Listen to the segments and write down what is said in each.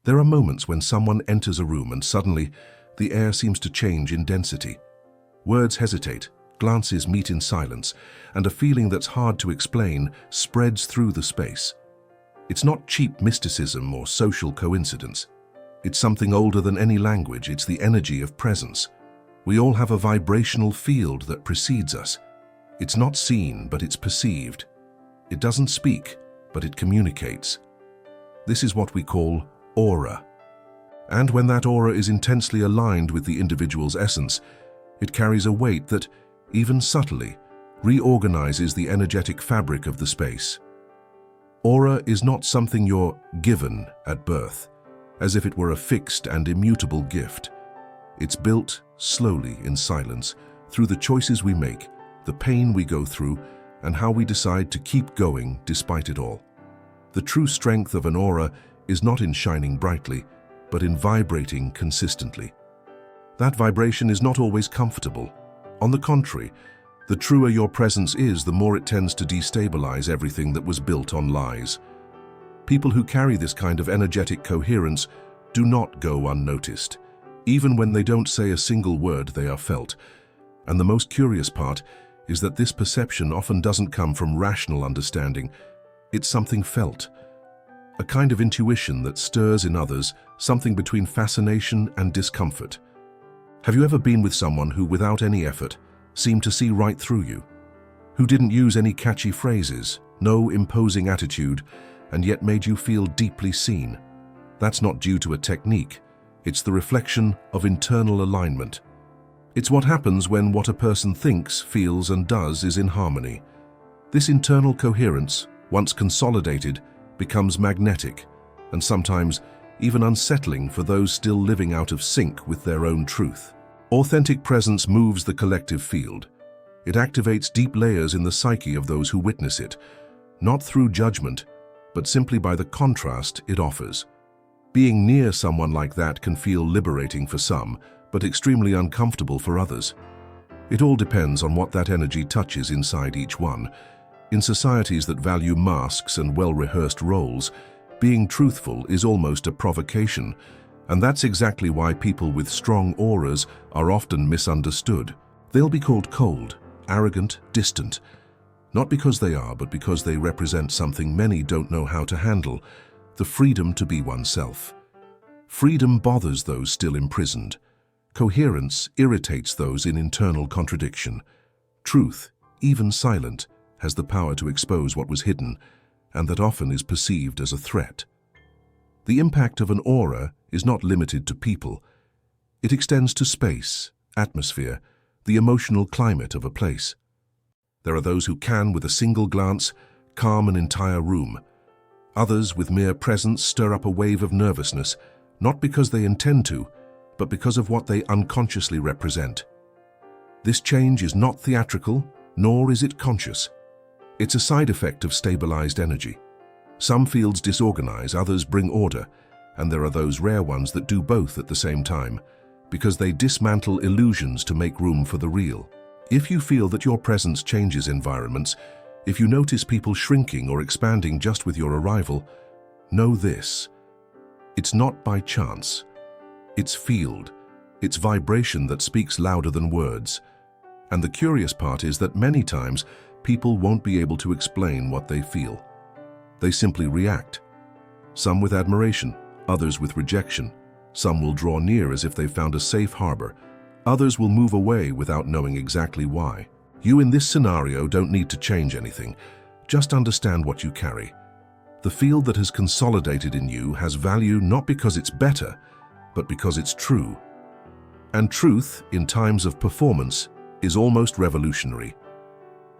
There are moments when someone enters a room and suddenly the air seems to change in density. Words hesitate, glances meet in silence, and a feeling that's hard to explain spreads through the space. It's not cheap mysticism or social coincidence. It's something older than any language. It's the energy of presence. We all have a vibrational field that precedes us. It's not seen, but it's perceived. It doesn't speak, but it communicates. This is what we call aura. And when that aura is intensely aligned with the individual's essence, it carries a weight that, even subtly, reorganizes the energetic fabric of the space. Aura is not something you're given at birth, as if it were a fixed and immutable gift. It's built slowly in silence, through the choices we make, the pain we go through, and how we decide to keep going despite it all. The true strength of an aura is not in shining brightly, but in vibrating consistently. That vibration is not always comfortable. On the contrary, the truer your presence is, the more it tends to destabilize everything that was built on lies. People who carry this kind of energetic coherence do not go unnoticed. Even when they don't say a single word, they are felt. And the most curious part is that this perception often doesn't come from rational understanding. It's something felt. A kind of intuition that stirs in others, something between fascination and discomfort. Have you ever been with someone who, without any effort, seemed to see right through you? Who didn't use any catchy phrases, no imposing attitude, and yet made you feel deeply seen? That's not due to a technique. It's the reflection of internal alignment. It's what happens when what a person thinks, feels, and does is in harmony. This internal coherence, once consolidated, becomes magnetic, and sometimes even unsettling for those still living out of sync with their own truth. Authentic presence moves the collective field. It activates deep layers in the psyche of those who witness it, not through judgment, but simply by the contrast it offers. Being near someone like that can feel liberating for some, but extremely uncomfortable for others. It all depends on what that energy touches inside each one. In societies that value masks and well-rehearsed roles, being truthful is almost a provocation, and that's exactly why people with strong auras are often misunderstood. They'll be called cold, arrogant, distant, not because they are, but because they represent something many don't know how to handle: the freedom to be oneself. Freedom bothers those still imprisoned. Coherence irritates those in internal contradiction. Truth, even silent, has the power to expose what was hidden, and that often is perceived as a threat. The impact of an aura is not limited to people. It extends to space, atmosphere, the emotional climate of a place. There are those who can, with a single glance, calm an entire room. Others, with mere presence, stir up a wave of nervousness, not because they intend to, but because of what they unconsciously represent. This change is not theatrical, nor is it conscious. It's a side effect of stabilized energy. Some fields disorganize, others bring order, and there are those rare ones that do both at the same time, because they dismantle illusions to make room for the real. If you feel that your presence changes environments, if you notice people shrinking or expanding just with your arrival, know this: it's not by chance. It's field, it's vibration that speaks louder than words. And the curious part is that many times people won't be able to explain what they feel. They simply react. Some with admiration, others with rejection. Some will draw near as if they found a safe harbor. Others will move away without knowing exactly why. You in this scenario don't need to change anything. Just understand what you carry. The field that has consolidated in you has value not because it's better, but because it's true. And truth, in times of performance, is almost revolutionary.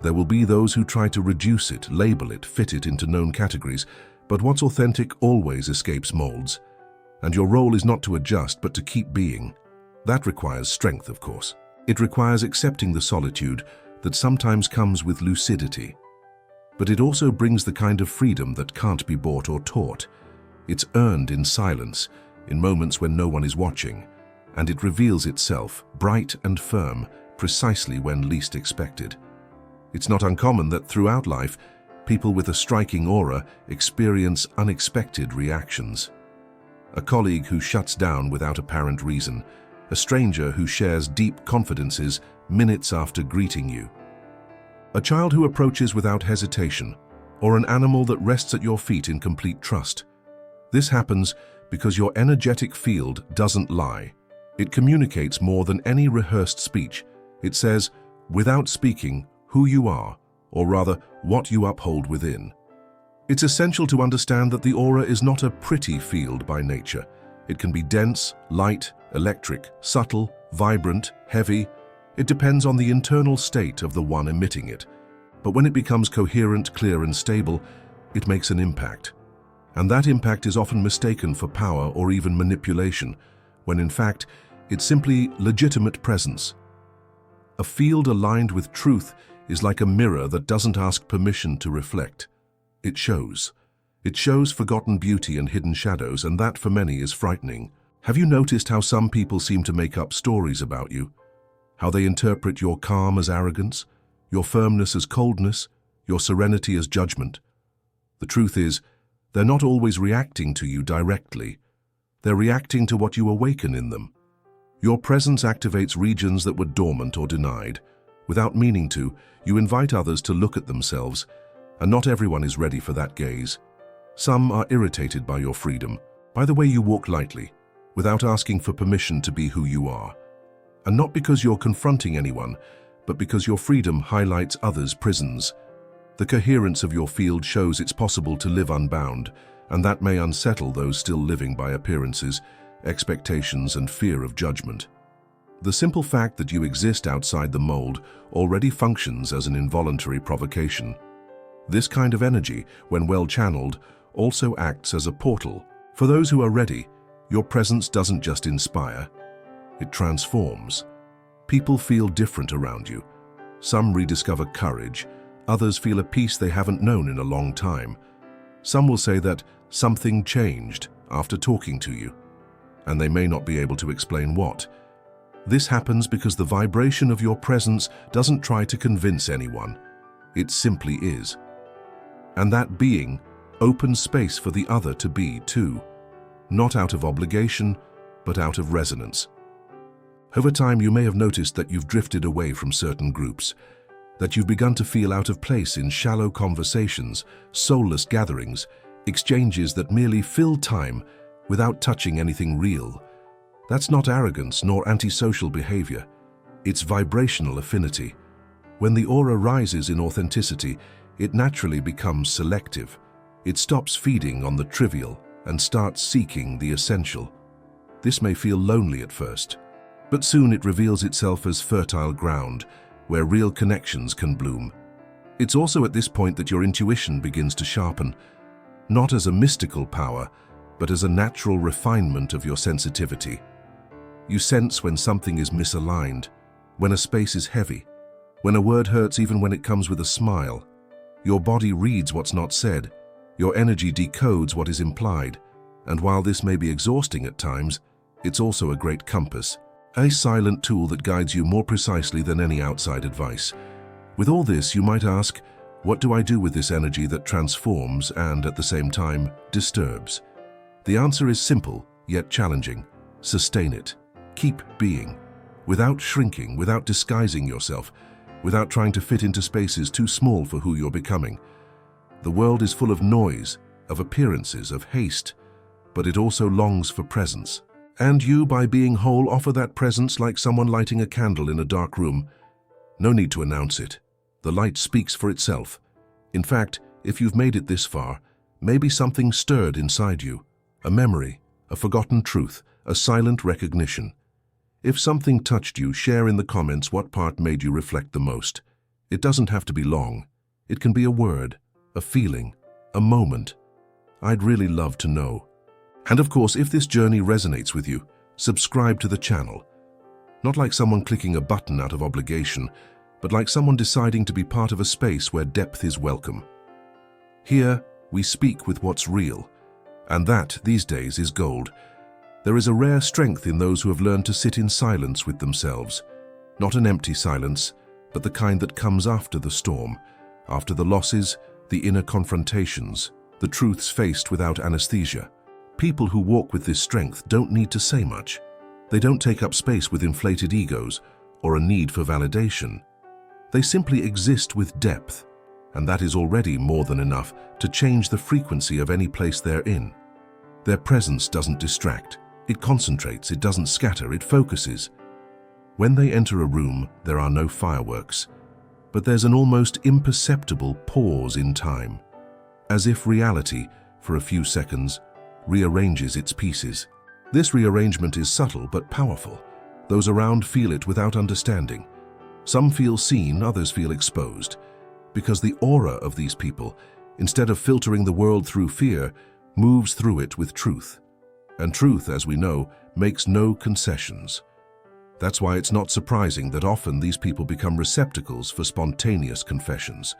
There will be those who try to reduce it, label it, fit it into known categories, but what's authentic always escapes molds. And your role is not to adjust, but to keep being. That requires strength, of course. It requires accepting the solitude that sometimes comes with lucidity. But it also brings the kind of freedom that can't be bought or taught. It's earned in silence, in moments when no one is watching, and it reveals itself, bright and firm, precisely when least expected. It's not uncommon that throughout life, people with a striking aura experience unexpected reactions. a colleague who shuts down without apparent reason, a stranger who shares deep confidences minutes after greeting you, a child who approaches without hesitation, or an animal that rests at your feet in complete trust. This happens because your energetic field doesn't lie. It communicates more than any rehearsed speech. It says, without speaking, who you are, or rather, what you uphold within. It's essential to understand that the aura is not a pretty field by nature. It can be dense, light, electric, subtle, vibrant, heavy. It depends on the internal state of the one emitting it. But when it becomes coherent, clear, and stable, it makes an impact. And that impact is often mistaken for power or even manipulation, when in fact, it's simply legitimate presence. A field aligned with truth is like a mirror that doesn't ask permission to reflect. It shows. It shows forgotten beauty and hidden shadows, and that for many is frightening. Have you noticed how some people seem to make up stories about you? How they interpret your calm as arrogance, your firmness as coldness, your serenity as judgment? The truth is, they're not always reacting to you directly. They're reacting to what you awaken in them. Your presence activates regions that were dormant or denied. Without meaning to, you invite others to look at themselves, and not everyone is ready for that gaze. Some are irritated by your freedom, by the way you walk lightly, without asking for permission to be who you are. And not because you're confronting anyone, but because your freedom highlights others' prisons. The coherence of your field shows it's possible to live unbound, and that may unsettle those still living by appearances, expectations, and fear of judgment. The simple fact that you exist outside the mold already functions as an involuntary provocation. This kind of energy, when well channeled, also acts as a portal. For those who are ready, your presence doesn't just inspire, it transforms. People feel different around you. Some rediscover courage, others feel a peace they haven't known in a long time. Some will say that something changed after talking to you, and they may not be able to explain what. This happens because the vibration of your presence doesn't try to convince anyone. It simply is. And that being opens space for the other to be too, not out of obligation, but out of resonance. Over time, you may have noticed that you've drifted away from certain groups, that you've begun to feel out of place in shallow conversations, soulless gatherings, exchanges that merely fill time without touching anything real. That's not arrogance nor antisocial behavior. It's vibrational affinity. When the aura rises in authenticity, it naturally becomes selective. It stops feeding on the trivial and starts seeking the essential. This may feel lonely at first, but soon it reveals itself as fertile ground where real connections can bloom. It's also at this point that your intuition begins to sharpen, not as a mystical power, but as a natural refinement of your sensitivity. You sense when something is misaligned, when a space is heavy, when a word hurts even when it comes with a smile. Your body reads what's not said, your energy decodes what is implied, and while this may be exhausting at times, it's also a great compass, a silent tool that guides you more precisely than any outside advice. With all this, you might ask, what do I do with this energy that transforms and, at the same time, disturbs? The answer is simple, yet challenging. Sustain it. Keep being. Without shrinking, without disguising yourself, without trying to fit into spaces too small for who you're becoming. The world is full of noise, of appearances, of haste, but it also longs for presence. And you, by being whole, offer that presence like someone lighting a candle in a dark room. No need to announce it. The light speaks for itself. In fact, if you've made it this far, maybe something stirred inside you. A memory, a forgotten truth, a silent recognition. If something touched you, share in the comments what part made you reflect the most. It doesn't have to be long. It can be a word, a feeling, a moment. I'd really love to know. And of course, if this journey resonates with you, subscribe to the channel. Not like someone clicking a button out of obligation, but like someone deciding to be part of a space where depth is welcome. Here, we speak with what's real, and that, these days, is gold. There is a rare strength in those who have learned to sit in silence with themselves. Not an empty silence, but the kind that comes after the storm, after the losses, the inner confrontations, the truths faced without anesthesia. People who walk with this strength don't need to say much. They don't take up space with inflated egos or a need for validation. They simply exist with depth, and that is already more than enough to change the frequency of any place they're in. Their presence doesn't distract. It concentrates, it doesn't scatter, it focuses. When they enter a room, there are no fireworks, but there's an almost imperceptible pause in time, as if reality, for a few seconds, rearranges its pieces. This rearrangement is subtle but powerful. Those around feel it without understanding. Some feel seen, others feel exposed, because the aura of these people, instead of filtering the world through fear, moves through it with truth. And truth, as we know, makes no concessions. That's why it's not surprising that often these people become receptacles for spontaneous confessions.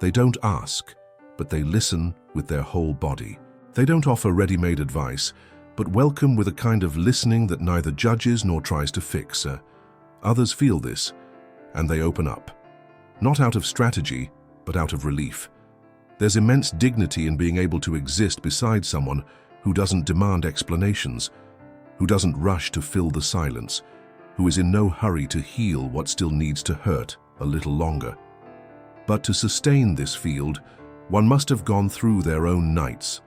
They don't ask, but they listen with their whole body. They don't offer ready-made advice, but welcome with a kind of listening that neither judges nor tries to fix. Others feel this, and they open up. Not out of strategy, but out of relief. There's immense dignity in being able to exist beside someone who doesn't demand explanations, who doesn't rush to fill the silence, who is in no hurry to heal what still needs to hurt a little longer. But to sustain this field, one must have gone through their own nights,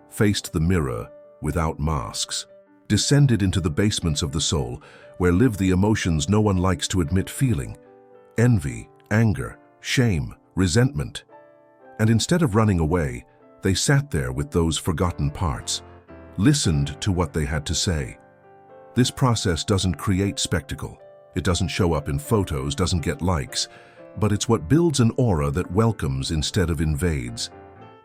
faced the mirror without masks, descended into the basements of the soul, where live the emotions no one likes to admit feeling: envy, anger, shame, resentment. And instead of running away, they sat there with those forgotten parts, listened to what they had to say. This process doesn't create spectacle. It doesn't show up in photos, doesn't get likes, but it's what builds an aura that welcomes instead of invades,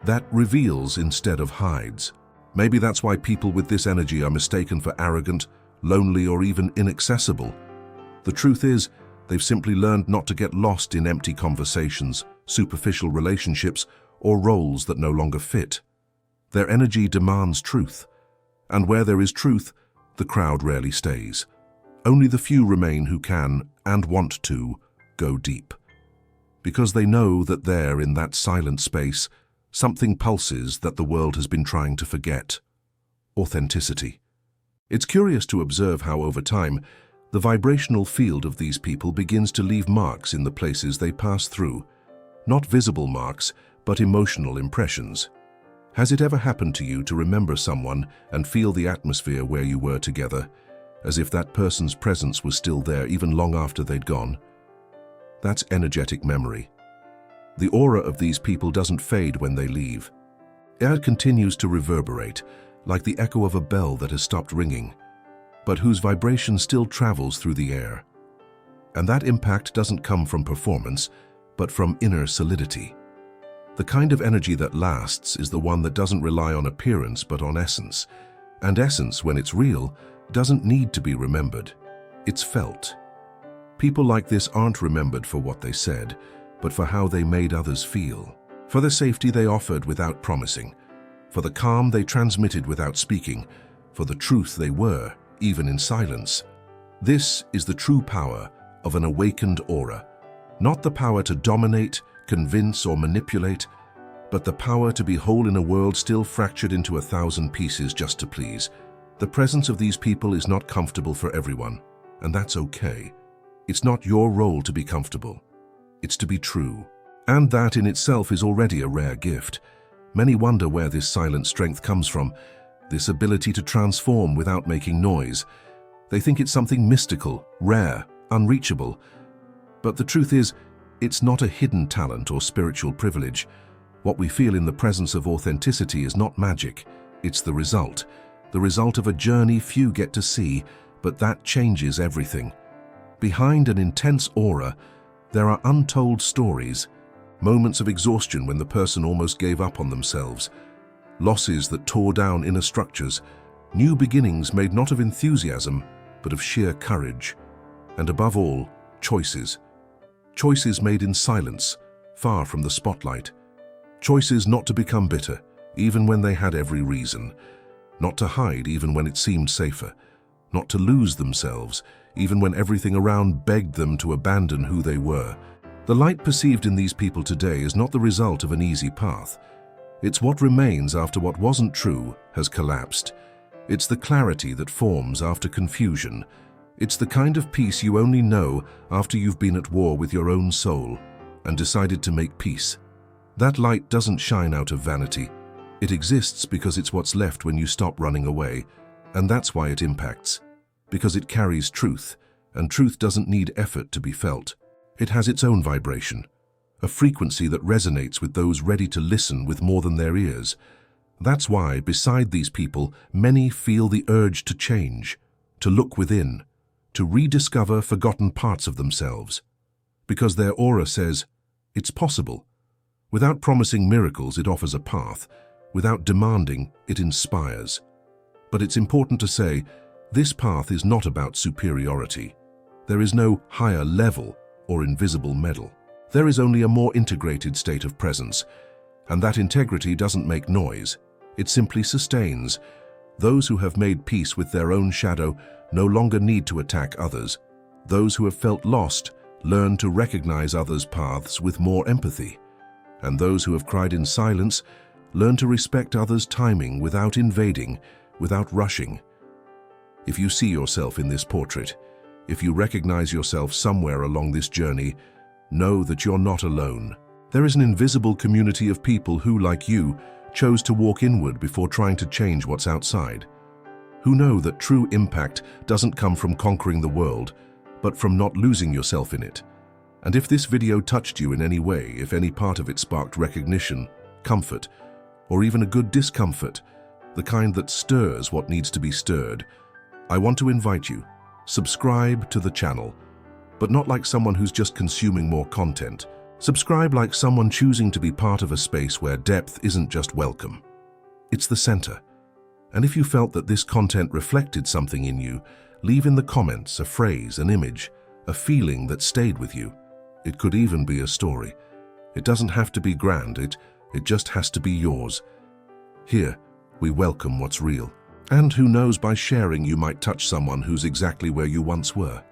that reveals instead of hides. Maybe that's why people with this energy are mistaken for arrogant, lonely, or even inaccessible. The truth is, they've simply learned not to get lost in empty conversations, superficial relationships, or roles that no longer fit. Their energy demands truth, and where there is truth, the crowd rarely stays. Only the few remain who can, and want to, go deep. Because they know that there, in that silent space, something pulses that the world has been trying to forget: authenticity. It's curious to observe how, over time, the vibrational field of these people begins to leave marks in the places they pass through. Not visible marks, but emotional impressions. Has it ever happened to you to remember someone and feel the atmosphere where you were together, as if that person's presence was still there even long after they'd gone? That's energetic memory. The aura of these people doesn't fade when they leave. It continues to reverberate, like the echo of a bell that has stopped ringing, but whose vibration still travels through the air. And that impact doesn't come from performance, but from inner solidity. The kind of energy that lasts is the one that doesn't rely on appearance but on essence. And essence, when it's real, doesn't need to be remembered. It's felt. People like this aren't remembered for what they said, but for how they made others feel. For the safety they offered without promising. For the calm they transmitted without speaking. For the truth they were, even in silence. This is the true power of an awakened aura. Not the power to dominate, convince, or manipulate, but the power to be whole in a world still fractured into 1,000 pieces just to please. The presence of these people is not comfortable for everyone, and that's okay. It's not your role to be comfortable. It's to be true. And that in itself is already a rare gift. Many wonder where this silent strength comes from, this ability to transform without making noise. They think it's something mystical, rare, unreachable. But the truth is, it's not a hidden talent or spiritual privilege. What we feel in the presence of authenticity is not magic. It's the result of a journey few get to see, but that changes everything. Behind an intense aura, there are untold stories, moments of exhaustion when the person almost gave up on themselves, losses that tore down inner structures, new beginnings made not of enthusiasm, but of sheer courage, and above all, choices. Choices made in silence, far from the spotlight. Choices not to become bitter, even when they had every reason. Not to hide, even when it seemed safer. Not to lose themselves, even when everything around begged them to abandon who they were. The light perceived in these people today is not the result of an easy path. It's what remains after what wasn't true has collapsed. It's the clarity that forms after confusion. It's the kind of peace you only know after you've been at war with your own soul and decided to make peace. That light doesn't shine out of vanity. It exists because it's what's left when you stop running away, and that's why it impacts. Because it carries truth, and truth doesn't need effort to be felt. It has its own vibration, a frequency that resonates with those ready to listen with more than their ears. That's why, beside these people, many feel the urge to change, to look within, to rediscover forgotten parts of themselves. Because their aura says, it's possible. Without promising miracles, it offers a path. Without demanding, it inspires. But it's important to say, this path is not about superiority. There is no higher level or invisible medal. There is only a more integrated state of presence, and that integrity doesn't make noise. It simply sustains. Those who have made peace with their own shadow no longer need to attack others. Those who have felt lost learn to recognize others' paths with more empathy. And those who have cried in silence learn to respect others' timing without invading, without rushing. If you see yourself in this portrait, if you recognize yourself somewhere along this journey, know that you're not alone. There is an invisible community of people who, like you, chose to walk inward before trying to change what's outside. Who know that true impact doesn't come from conquering the world, but from not losing yourself in it. And if this video touched you in any way, if any part of it sparked recognition, comfort, or even a good discomfort, the kind that stirs what needs to be stirred, I want to invite you, subscribe to the channel, but not like someone who's just consuming more content. Subscribe like someone choosing to be part of a space where depth isn't just welcome. It's the center. And if you felt that this content reflected something in you, leave in the comments a phrase, an image, a feeling that stayed with you. It could even be a story. It doesn't have to be grand, it just has to be yours. Here, we welcome what's real. And who knows, by sharing you might touch someone who's exactly where you once were.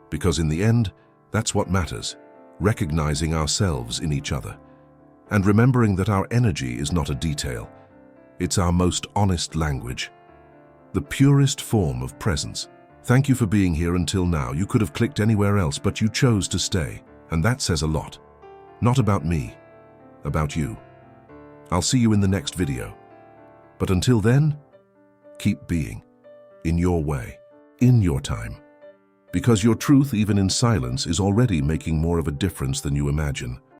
Because in the end, that's what matters. Recognizing ourselves in each other. And remembering that our energy is not a detail. It's our most honest language. The purest form of presence. Thank you for being here until now. You could have clicked anywhere else, but you chose to stay. And that says a lot. Not about me, about you. I'll see you in the next video. But until then, keep being, in your way, in your time. Because your truth, even in silence, is already making more of a difference than you imagine.